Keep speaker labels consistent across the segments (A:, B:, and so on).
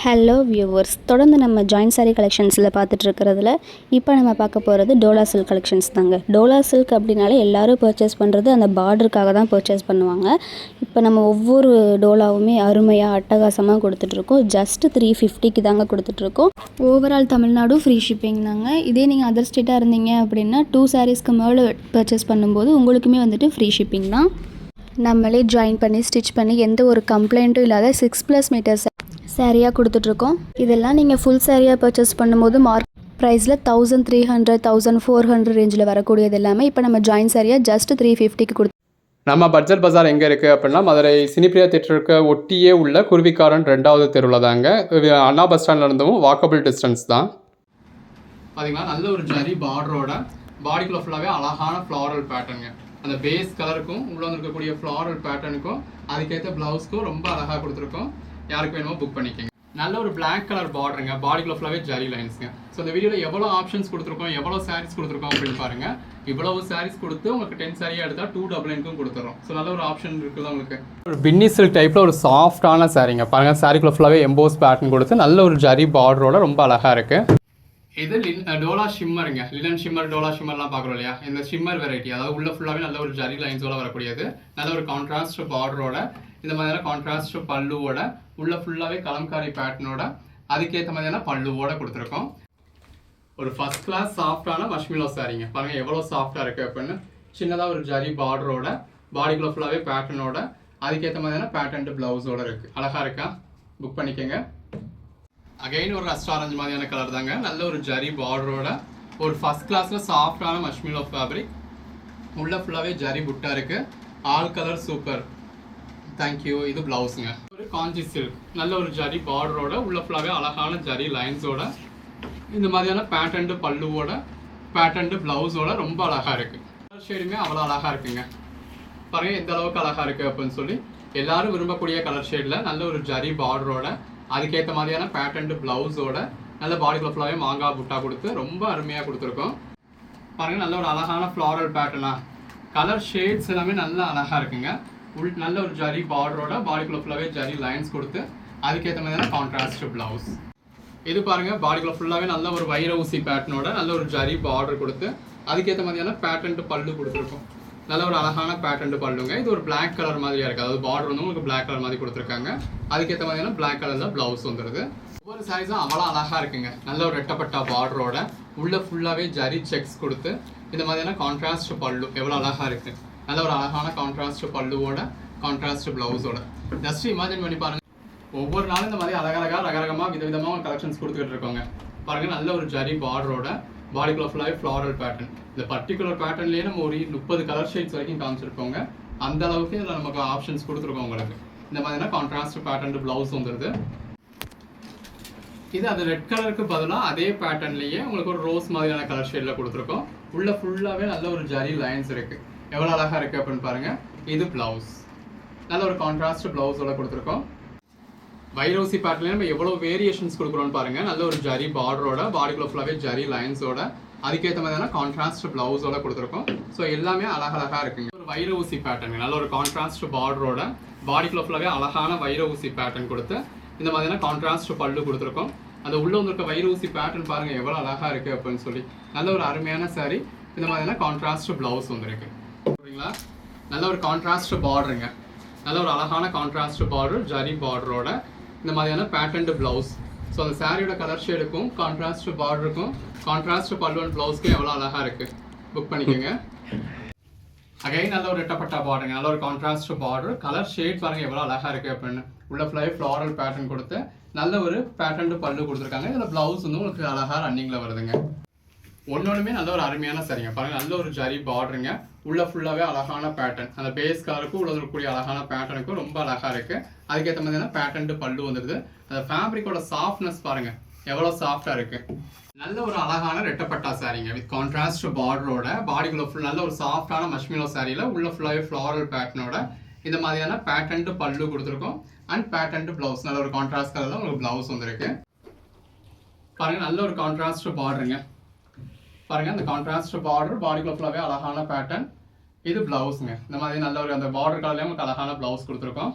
A: Hello viewers, தொடர்ந்து நம்ம joint sari கலெக்ஷன்ஸில் பார்த்துட்ருக்கிறதுல இப்போ நம்ம பார்க்க போகிறது டோலா சில்க் கலெக்ஷன்ஸ் தாங்க. டோலா சில்க் அப்படின்னாலே எல்லோரும் பர்ச்சேஸ் பண்ணுறது அந்த பார்டருக்காக தான் பர்ச்சேஸ் பண்ணுவாங்க. இப்போ நம்ம ஒவ்வொரு டோலாவுமே அருமையாக அட்டகாசமாக கொடுத்துட்ருக்கோம். ஜஸ்ட் 350க்கு தாங்க கொடுத்துட்ருக்கோம். ஓவரால் தமிழ்நாடு ஃப்ரீ ஷிப்பிங் தாங்க. இதே நீங்கள் அதர் ஸ்டேட்டாக இருந்தீங்க அப்படின்னா 2 சாரீஸ்க்கு மேலே பர்ச்சேஸ் பண்ணும்போது உங்களுக்குமே வந்துட்டு ஃப்ரீ ஷிப்பிங் தான். நம்மளே ஜாயின் பண்ணி ஸ்டிச் பண்ணி எந்த ஒரு கம்ப்ளைண்ட்டும் இல்லாத 6+ மீட்டர்ஸ் சாரியாக கொடுத்துட்ருக்கோம். இதெல்லாம் நீங்கள் ஃபுல் சாரியாக பர்ச்சேஸ் பண்ணும்போது ப்ரைஸில் 1300 1400 ரேஞ்சில் வரக்கூடியது எல்லாமே இப்போ நம்ம ஜாயின் சாரியாக ஜஸ்ட் 350க்கு கொடுத்து.
B: நம்ம பட்ஜெட் பஜார் எங்கே இருக்குது அப்படின்னா மதுரை சினிப்பிரியா தேட்டருக்கு ஒட்டியே உள்ள குருவிக்காரன் 2வது தெருவில் தாங்க. அண்ணா பஸ் ஸ்டாண்டில் இருந்தும் வாக்கபிள் டிஸ்டன்ஸ் தான். பார்த்தீங்கன்னா நல்ல ஒரு ஜரி பார்டரோட பாடிக்குள்ள ஃபுல்லாகவே அழகான ஃப்ளாரல் பேட்டர்னுங்க. அந்த பேஸ் கலருக்கும் உள்ள இருக்கக்கூடிய ஃப்ளாரல் பேட்டர்னுக்கும் அதுக்கேற்ற ப்ளவுஸ்க்கும் ரொம்ப அழகாக கொடுத்துருக்கோம். யாருக்கு வேணுமோ புக் பண்ணிக்கோங்க. நல்ல ஒரு பிளாக் கலர் பார்டருங்க, பாடிக்குள்ள ஃபுல்லாகவே ஜரி லைன்ஸுங்க. ஸோ இந்த வீடியோவில் எவ்வளோ ஆப்ஷன்ஸ் கொடுத்துருக்கோம், எவ்வளோ சாரீஸ் கொடுத்துருக்கோம் அப்படின்னு பாருங்கள். இவ்வளவு சாரீஸ் கொடுத்து உங்களுக்கு 10 சாரியாக எடுத்தால் 299க்கும் கொடுத்துறோம். ஸோ நல்ல ஒரு ஆப்ஷன் இருக்குல்ல உங்களுக்கு. ஒரு பின்னி சில்க் டைப்பில் ஒரு சாஃப்டான சாரீங்க பாருங்கள். சாரிக்குள்ள ஃபுல்லாகவே எம்போஸ் பேட்டர்ன் கொடுத்து நல்ல ஒரு ஜரி பார்டரோட ரொம்ப அழகாக இருக்குது. இது டோலா ஷிம்மருங்க. லினன் ஷிம்மர், டோலா ஷிம்மர்லாம் பார்க்குறோம் இல்லையா, இந்த ஷிம்மர் வெரைட்டி, அதாவது உள்ள ஃபுல்லாகவே நல்ல ஒரு ஜரி லைன்ஸோட வரக்கூடியது. நல்ல ஒரு கான்ட்ராஸ்ட் பார்டரோட, இந்த மாதிரியான கான்ட்ராஸ்ட் பல்லுவோட, உள்ள ஃபுல்லாகவே கலம்காரி பேட்டர்னோட, அதுக்கேற்ற மாதிரியான பல்லுவோட கொடுத்துருக்கோம். ஒரு ஃபர்ஸ்ட் கிளாஸ் சாஃப்டான மஷ்மிலோ சாரீங்க பாருங்கள் எவ்வளோ சாஃப்டாக இருக்குது அப்படின்னு. சின்னதாக ஒரு ஜரி பார்டரோட, பாடிக்குள்ள ஃபுல்லாகவே பேட்டர்னோட, அதுக்கேற்ற மாதிரியான பேட்டர்ன் ப்ளவுஸோட இருக்குது. அழகாக இருக்கா, புக் பண்ணிக்கோங்க. அகைன் ஒரு ரஸ்ட் ஆரஞ்சு மாதிரியான கலர் தாங்க. நல்ல ஒரு ஜரி பார்டரோட ஒரு ஃபர்ஸ்ட் கிளாஸில் சாஃப்டான மஷ்மிலோ ஃபேப்ரிக். உள்ள ஃபுல்லாகவே ஜரி புட்டா இருக்குது. All colour super, thank you. இது ப்ளவுஸுங்க. ஒரு காஞ்சி சில்க், நல்ல ஒரு ஜரி பார்டரோட, உள்ள ஃபுல்லாகவே அழகான ஜரி லைன்ஸோட, இந்த மாதிரியான பேட்டர்ன் பல்லுவோட, பேட்டர்ன் ப்ளவுஸோட ரொம்ப அழகாக இருக்குது. கலர் ஷேடுமே அவ்வளோ அழகாக இருக்குங்க. பாருங்கள் எந்த அளவுக்கு அழகாக இருக்குது அப்படின்னு சொல்லி. எல்லாரும் விரும்பக்கூடிய கலர் ஷேடில் நல்ல ஒரு ஜரி பார்டரோட, அதுக்கேற்ற மாதிரியான பேட்டர்ன் ப்ளவுஸோட, நல்ல பாடிக்குள்ள ஃபுல்லாகவே மாங்காய் புட்டா கொடுத்து ரொம்ப அருமையாக கொடுத்துருக்கோம். பாருங்கள் நல்ல ஒரு அழகான ஃப்ளாரல் பேட்டர்னா, கலர் ஷேட்ஸ் எல்லாமே நல்லா அழகாக இருக்குங்க. நல்ல ஒரு ஜரி பார்டரோட, பாடிக்குள்ள ஃபுல்லாகவே ஜரி லைன்ஸ் கொடுத்து, அதுக்கேற்ற மாதிரியான கான்ட்ராஸ்ட் ப்ளவுஸ். இது பாருங்கள் பாடிக்குள்ள ஃபுல்லாகவே நல்ல ஒரு வைர ஊசி பேட்டர்னோட, நல்ல ஒரு ஜரி பார்டர் கொடுத்து, அதுக்கேற்ற மாதிரியான பேட்டர்ன் பல்லு கொடுத்துருக்கோம். நல்ல ஒரு அழகான பேட்டர்ன் பல்லுங்க. இது ஒரு பிளாக் கலர் மாதிரியா இருக்குது. அதாவது பார்டர் வந்து உங்களுக்கு பிளாக் கலர் மாதிரி கொடுத்துருக்காங்க. அதுக்கேற்ற மாதிரியான பிளாக் கலரில் ப்ளவுஸ் வந்துடுது. ஒவ்வொரு சாரீஸும் அவ்வளோ அழகாக இருக்குங்க. நல்ல ஒரு ரெட்டப்பட்டா பார்டரோட, உள்ள ஃபுல்லாகவே ஜரி செக்ஸ் கொடுத்து, இந்த மாதிரியான கான்ட்ராஸ்ட் பல்லு எவ்வளோ அழகாக இருக்குது. நல்ல ஒரு அழகான கான்ட்ராஸ்ட் பல்லுவோட, கான்ட்ராஸ்ட் ப்ளவுஸோட. ஜஸ்ட் இமேஜின் பண்ணி பாருங்கள். ஒவ்வொரு நாளும் இந்த மாதிரி அழகழகாக ரகரகமாக விதவிதமாக கலெக்ஷன்ஸ் கொடுத்துக்கிட்டு இருக்கோங்க. பாருங்கள் நல்ல ஒரு ஜரி பார்டரோட, பாடிக்குள்ள ஃபுல்லாகவே ஃப்ளாரல் பேட்டர்ன். இந்த பர்டிகுலர் பேட்டர்ன்லேயே நம்ம ஒரு 30 கலர் ஷேட்ஸ் வரைக்கும் காமிச்சிருக்கோங்க. அந்த அளவுக்கு இதில் நமக்கு ஆப்ஷன்ஸ் கொடுத்துருக்கோம் உங்களுக்கு. இந்த மாதிரியான கான்ட்ராஸ்ட் பேட்டர்ன் ப்ளவுஸ் வந்துடுது. இது அது ரெட் கலருக்கு பதிலாக அதே பேட்டர்ன்லேயே உங்களுக்கு ஒரு ரோஸ் மாதிரியான கலர் ஷேடில் கொடுத்துருக்கோம். உள்ள ஃபுல்லாகவே நல்ல ஒரு ஜரி லைன்ஸ் இருக்குது. எவ்வளோ அழகாக இருக்குது அப்படின்னு பாருங்கள். இது ப்ளவுஸ், நல்ல ஒரு கான்ட்ராஸ்ட் ப்ளவுஸோட கொடுத்துருக்கோம். வைரோசி பேட்டர்ன்லேயே நம்ம எவ்வளோ வேரியேஷன்ஸ் கொடுக்குறோன்னு பாருங்கள். நல்ல ஒரு ஜரி பார்டரோட, பாடிக்குள்ள ஃபுல்லாகவே ஜரி லைன்ஸோட, அதுக்கேற்ற மாதிரியான கான்ட்ராஸ்ட் ப்ளவுஸோட கொடுத்துருக்கோம். ஸோ எல்லாமே அழகழகாக இருக்குங்க. ஒரு வைர ஊசி பேட்டர்ன், நல்ல ஒரு கான்ட்ராஸ்ட் பார்டரோட, பாடிக்குள்ள ஃபுல்லாகவே அழகான வைர ஊசி பேட்டர்ன் கொடுத்து, இந்த மாதிரியான கான்ட்ராஸ்ட் பல்லு கொடுத்துருக்கோம். அந்த உள்ள வந்துருக்க வைர ஊசி பேட்டர்ன் பாருங்கள் எவ்வளோ அழகாக இருக்குது அப்படின்னு சொல்லி. நல்ல ஒரு அருமையான சாரீ. இந்த மாதிரியான கான்ட்ராஸ்ட் ப்ளவுஸ் வந்துருக்கு. சரிங்களா, நல்ல ஒரு கான்ட்ராஸ்ட் பார்டருங்க. நல்ல ஒரு அழகான கான்ட்ராஸ்ட் பார்டர், ஜரி பார்டரோட, இந்த மாதிரியான பேட்டர்ன் ப்ளவுஸ். ஸோ அந்த சாரியோட கலர் ஷேடுக்கும் கான்ட்ராஸ்ட் பார்டருக்கும் கான்ட்ராஸ்ட் பல்லு அண்ட் ப்ளவுஸ்க்கும் எவ்வளோ அழகாக இருக்குது, புக் பண்ணிக்கோங்க. அகைன் நல்ல ஒரு ரெட்டப்பட்டா பார்டருங்க. நல்ல ஒரு கான்ட்ராஸ்ட் பார்டர், கலர் ஷேட் பாருங்கள் எவ்வளோ அழகாக இருக்குது அப்படின்னு. உள்ள ஃபுல்லாகவே ஃப்ளாரல் பேட்டர்ன் கொடுத்து, நல்ல ஒரு பேட்டர்ன் பல்லு கொடுத்துருக்காங்க. இதில் ப்ளவுஸ் வந்து உங்களுக்கு அழகாக ரன்னிங்கில் வருதுங்க. ஒன்னொன்றுமே நல்ல ஒரு அருமையான சரிங்க. பாருங்கள் நல்ல ஒரு ஜரி பார்டருங்க. உள்ள ஃபுல்லாகவே அழகான பேட்டர்ன், அந்த பேஸ் கலருக்கும் உள்ள இருக்கக்கூடிய அழகான பேட்டர்னுக்கும் ரொம்ப அழகாக இருக்குது. அதுக்கேற்ற மாதிரியான பேட்டர்ன் பல்லு வந்துடுது. அந்த ஃபேப்ரிக்கோட சாஃப்ட்னஸ் பாருங்கள் எவ்வளோ சாஃப்டாக இருக்குது. நல்ல ஒரு அழகான ரெட்டப்பட்டா சாரீங்க வித் கான்ட்ராஸ்ட் பார்டரோட, பாடிக்குள்ள ஃபுல் நல்ல ஒரு சாஃப்டான மஷ்மிலோ சாரியில் உள்ள ஃபுல்லாகவே ஃப்ளாரல் பேட்டர்னோட, இந்த மாதிரியான பேட்டர்ன் பல்லு கொடுத்துருக்கோம். அண்ட் பேட்டர்ன் ப்ளவுஸ், நல்ல ஒரு கான்ட்ராஸ்ட் கலரில் உங்களுக்கு ப்ளவுஸ் வந்துருக்கு. பாருங்கள் நல்ல ஒரு கான்ட்ராஸ்ட் பார்டருங்க. பாருங்கள் அந்த கான்ட்ராஸ்ட் பார்டர், பாடிக்குள்ள ஃபுல்லாகவே அழகான பேட்டர்ன். இது ப்ளவுஸுங்க. இந்த மாதிரி நல்ல ஒரு அந்த பார்டர் கலர்லேயே உங்களுக்கு அழகான ப்ளவுஸ் கொடுத்துருக்கோம்.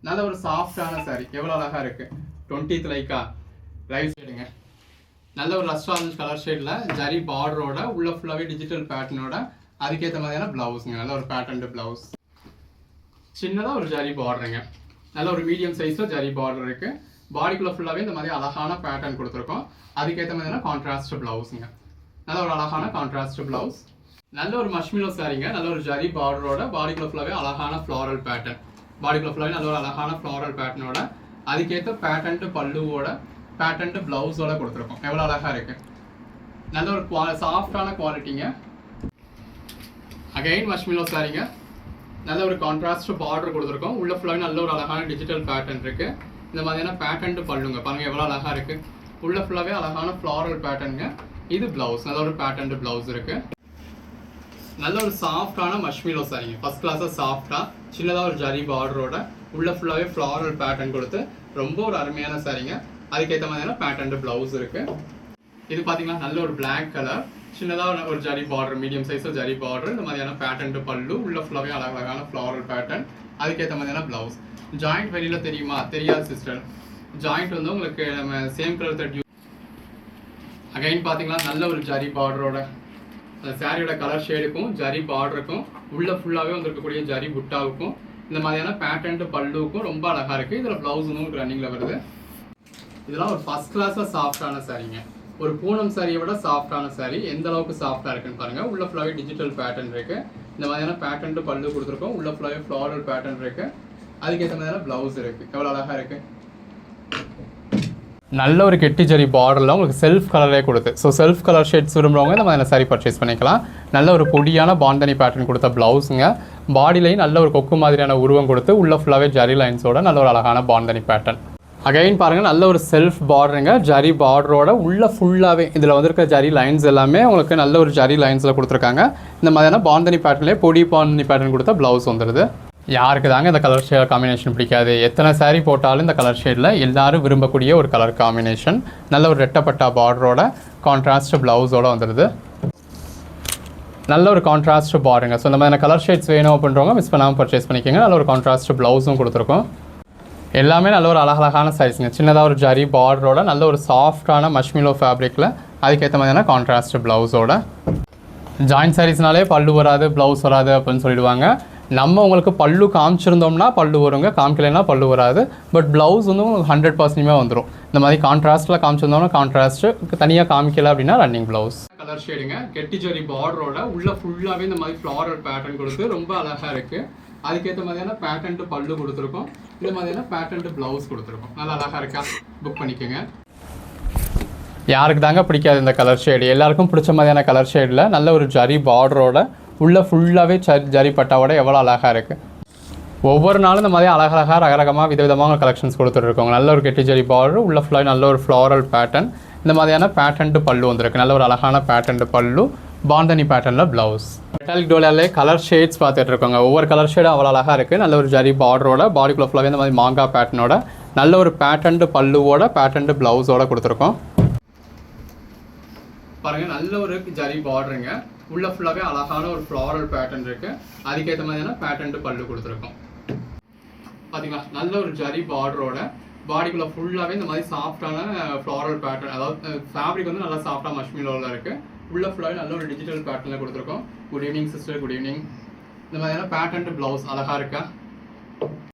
B: நல்ல ஒரு சாஃப்டான சாரீ எவ்வளோ அழகாக இருக்குது. 20th Lyca live ஷேடுங்க. நல்ல ஒரு ரஸ்ட் ஆரஞ்சு கலர் ஷேடில் ஜரி பார்டரோட உள்ள ஃபுல்லாகவே டிஜிட்டல் பேட்டர்னோட அதுக்கேற்ற மாதிரியான ப்ளவுஸுங்க. நல்ல ஒரு பேட்டர்ன் ப்ளவுஸ், சின்னதாக ஒரு ஜரி பார்டருங்க. நல்ல ஒரு மீடியம் சைஸில் ஜரி பார்டர் இருக்குது. பாடிக்குள்ளே ஃபுல்லாகவே இந்த மாதிரி அழகான பேட்டர்ன் கொடுத்துருக்கோம். அதுக்கேற்ற மாதிரியான கான்ட்ராஸ்ட் ப்ளவுஸுங்க. நல்ல ஒரு அழகான கான்ட்ராஸ்ட் ப்ளவுஸ். நல்ல ஒரு மஷ்மிலோ சாரிங்க. நல்ல ஒரு ஜரி பார்டரோட பாடிக்குள்ளே ஃபுல்லாகவே அழகான ஃப்ளாரல் பேட்டர்ன். பாடிக்குள்ளே ஃபுல்லாகவே நல்ல ஒரு அழகான ஃப்ளாரல் பேட்டர்னோட அதுக்கேற்ற பேட்டர்ன்ட்டு பல்லுவோட பேட்டர்ன்ட்டு ப்ளவுஸோட கொடுத்துருக்கோம். எவ்வளோ அழகாக இருக்குது. நல்ல ஒரு சாஃப்டான குவாலிட்டிங்க. அகைன் மஷ்மிலோ சாரிங்க. நல்ல ஒரு கான்ட்ராஸ்ட் பார்டர் கொடுத்துருக்கோம். உள்ள ஃபுல்லாகவே நல்ல ஒரு அழகான டிஜிட்டல் பேட்டர்ன் இருக்குது. இந்த மாதிரியான பேட்டர்ன்ட்டு பல்லுங்க பாருங்கள் எவ்வளோ அழகாக இருக்குது. உள்ள ஃபுல்லாகவே அழகான ஃப்ளாரல் பேட்டர்னுங்க. இது ப்ளவுஸ். நல்ல ஒரு பேட்டர்ன்ட்டு ப்ளவுஸ் இருக்குது. நல்ல ஒரு சாஃப்டான மஷ்மிலோ சாரிங்க. ஃபர்ஸ்ட் கிளாஸாக சாஃப்டாக சின்னதாக ஒரு ஜரி பார்டரோட உள்ள ஃபுல்லாகவே ஃப்ளாரல் பேட்டர்ன் கொடுத்து ரொம்ப ஒரு அருமையான சாரிங்க. அதுக்கேற்ற மாதிரியான பேட்டர்ன் ப்ளவுஸ் இருக்குது. இது பார்த்தீங்கன்னா நல்ல ஒரு பிளாக் கலர், சின்னதாக ஒரு ஜரி பார்டர், மீடியம் சைஸில் ஜரி பார்டர், இந்த மாதிரியான பேட்டர்ன் பல்லு, உள்ள ஃபுல்லாகவே அழகழகான ஃப்ளாரல் பேட்டர்ன், அதுக்கேற்ற மாதிரியான ப்ளவுஸ். ஜாயிண்ட் வெளியில் தெரியுமா? தெரியாது சிஸ்டர். ஜாயிண்ட் வந்து உங்களுக்கு நம்ம சேம் கலர் த்ரெட் அகைன் பார்த்தீங்கன்னா நல்ல ஒரு ஜரி பார்டரோட அந்த சாரியோட கலர் ஷேடுக்கும் ஜரி பார்டருக்கும் உள்ள ஃபுல்லாகவே வந்துருக்கக்கூடிய ஜரி புட்டாவுக்கும் இந்த மாதிரியான பேட்டர்ன் பல்லுக்கும் ரொம்ப அழகாக இருக்குது. இதில் ப்ளவுஸும் உங்களுக்கு ரன்னிங்கில் வருது. இதெல்லாம் ஒரு ஃபர்ஸ்ட் கிளாஸாக சாஃப்டான சாரிங்க. ஒரு பூனம் சாரியை விட சாஃப்டான சாரி. எந்த அளவுக்கு சாஃப்டாக இருக்குன்னு பாருங்கள். உள்ள ஃபுல்லாகவே டிஜிட்டல் பேட்டர்ன் இருக்குது. இந்த மாதிரியான பேட்டர்ன் பல்லு கொடுத்துருக்கோம். உள்ள ஃபுல்லாகவே ஃப்ளாரல் பேட்டர்ன் இருக்குது. அதுக்கேற்ற மாதிரியான ப்ளவுஸ் இருக்குது. எவ்வளோ அழகாக இருக்குது. நல்ல ஒரு கெட்டி ஜரி பார்டரில் உங்களுக்கு செல்ஃப் கலரே கொடுத்து, ஸோ செல்ஃப் கலர் ஷேட்ஸ் விரும்புகிறவங்க இந்த மாதிரி சாரி பர்ச்சேஸ் பண்ணிக்கலாம். நல்ல ஒரு பொடியான பாந்தனி பேட்டர்ன் கொடுத்த ப்ளவுஸுங்க. பாடிலையும் நல்ல ஒரு கொக்கு மாதிரியான உருவம் கொடுத்து உள்ள ஃபுல்லாகவே ஜரி லைன்ஸோட நல்ல ஒரு அழகான பாந்தனி பேட்டர்ன். அகைன் பாருங்கள் நல்ல ஒரு செல்ஃப் பார்டருங்க. ஜரி பார்டரோட உள்ள ஃபுல்லாகவே இதில் வந்துருக்க ஜரி லைன்ஸ் எல்லாமே உங்களுக்கு நல்ல ஒரு ஜரி லைன்ஸில் கொடுத்துருக்காங்க. இந்த மாதிரியான பாந்தனி பேட்டர்ன்லேயே பொடி பாந்தனி பேட்டர்ன் கொடுத்த ப்ளவுஸ் வந்துடுது. யாருக்கு தாங்க இந்த கலர் ஷேட் காம்பினேஷன் பிடிக்காது? எத்தனை சாரீ போட்டாலும் இந்த கலர் ஷேடில் எல்லோரும் விரும்பக்கூடிய ஒரு கலர் காம்பினேஷன். நல்ல ஒரு ரெட்டப்பட்டா பார்டரோட கான்ட்ராஸ்ட் ப்ளவுஸோடு வந்துடுது. நல்ல ஒரு கான்ட்ராஸ்ட் பாருங்க. ஸோ இந்த மாதிரி கலர் ஷேட்ஸ் வேணும் அப்படின்றவங்க மிஸ் பண்ணாமல் பர்ச்சேஸ் பண்ணிக்கோங்க. நல்ல ஒரு கான்ட்ராஸ்ட் ப்ளவுஸும் கொடுத்துருக்கோம். எல்லாமே நல்ல ஒரு அழகழகான சைஸுங்க. சின்னதாக ஒரு ஜரி பார்டரோட நல்ல ஒரு சாஃப்டான மஷ்மிலோ ஃபேப்ரிக்கில் அதுக்கேற்ற மாதிரியான கான்ட்ராஸ்ட் ப்ளவுஸோட. ஜாயின்ட் சாரீஸ்னாலே பல்லு வராது, ப்ளவுஸ் வராது அப்படின்னு சொல்லிடுவாங்க. நம்ம உங்களுக்கு பல்லு காமிச்சிருந்தோம்னா பல்லு வருங்க, காமிக்கலைன்னா பல்லு வராது. பட் ப்ளவுஸ் வந்து உங்களுக்கு 100% வந்துடும். இந்த மாதிரி கான்ட்ராஸ்ட்டில் காமிச்சிருந்தோம்னா கான்ட்ராஸ்ட்டு, தனியாக காமிக்கல அப்படின்னா ரன்னிங் ப்ளவுஸ். கலர் ஷேடுங்க. கெட்டி ஜரி பார்டரோட உள்ள ஃபுல்லாகவே இந்த மாதிரி ஃப்ளாரல் பேட்டர்ன் கொடுத்து ரொம்ப அழகாக இருக்குது. அதுக்கேற்ற மாதிரியான பேட்டர்ன்ட்டு பல்லு கொடுத்துருக்கோம். இந்த மாதிரியான பேட்டர்ன்ட்டு ப்ளவுஸ் கொடுத்துருக்கோம். நல்லா அழகாக இருக்கா? புக் பண்ணிக்கோங்க. யாருக்கு தாங்க பிடிக்காது இந்த கலர் ஷேடு? எல்லாருக்கும் பிடிச்ச மாதிரியான கலர் ஷேடில் நல்ல ஒரு ஜரி பார்டரோட உள்ள ஃபுல்லாகவே ஜரி பட்டாவோட எவ்வளோ அழகாக இருக்குது. ஒவ்வொரு நாளும் இந்த மாதிரி அழகழகாக ரகரகமாக விதவிதமான கலெக்ஷன்ஸ் கொடுத்துட்ருக்கோங்க. நல்ல ஒரு கெட்டி ஜரி பார்டர், உள்ள ஃபுல்லாக நல்ல ஒரு ஃப்ளாரல் பேட்டர்ன், இந்த மாதிரியான பேட்டர்ன்ட்டு பல்லு வந்துருக்கு. நல்ல ஒரு அழகான பேட்டர்ன்ட்டு பல்லு, பாந்தனி பேட்டர்னில் ப்ளவுஸ். மெட்டாலிக் டோலாலே கலர் ஷேட்ஸ் பார்த்துட்டு இருக்கோங்க. ஒவ்வொரு கலர் ஷேடும் அவ்வளோ அழகாக இருக்குது. நல்ல ஒரு ஜரி பார்டரோட பாடிக்குள்ள ஃபுல்லாகவே இந்த மாதிரி மாங்கா பேட்டர்னோட நல்ல ஒரு பேட்டர்ன்ட்டு பல்லுவோட பேட்டர்ன்ட்டு ப்ளவுஸோட கொடுத்துருக்கோம். பாருங்கள் நல்ல ஒரு ஜரி பார்டருங்க. உள்ள ஃபுல்லாகவே அழகான ஒரு ஃப்ளாரல் பேட்டர்ன் இருக்குது. அதுக்கேற்ற மாதிரியான பேட்டர்ன்ட்டு பல்லு கொடுத்துருக்கோம். பார்த்தீங்களா? நல்ல ஒரு ஜரி பார்டரோட பாடிக்குள்ளே ஃபுல்லாகவே இந்த மாதிரி சாஃப்டான ஃப்ளாரல் பேட்டர்ன், அதாவது ஃபேப்ரிக் வந்து நல்லா சாஃப்டாக மஷ்மிலோவில் இருக்குது. உள்ள ஃபுல்லாகவே நல்ல ஒரு டிஜிட்டல் பேட்டர்னில் கொடுத்துருக்கோம். Good evening sister, good evening. இந்த மாதிரியான பேட்டர்ன்ட்டு ப்ளவுஸ் அழகாக இருக்கா?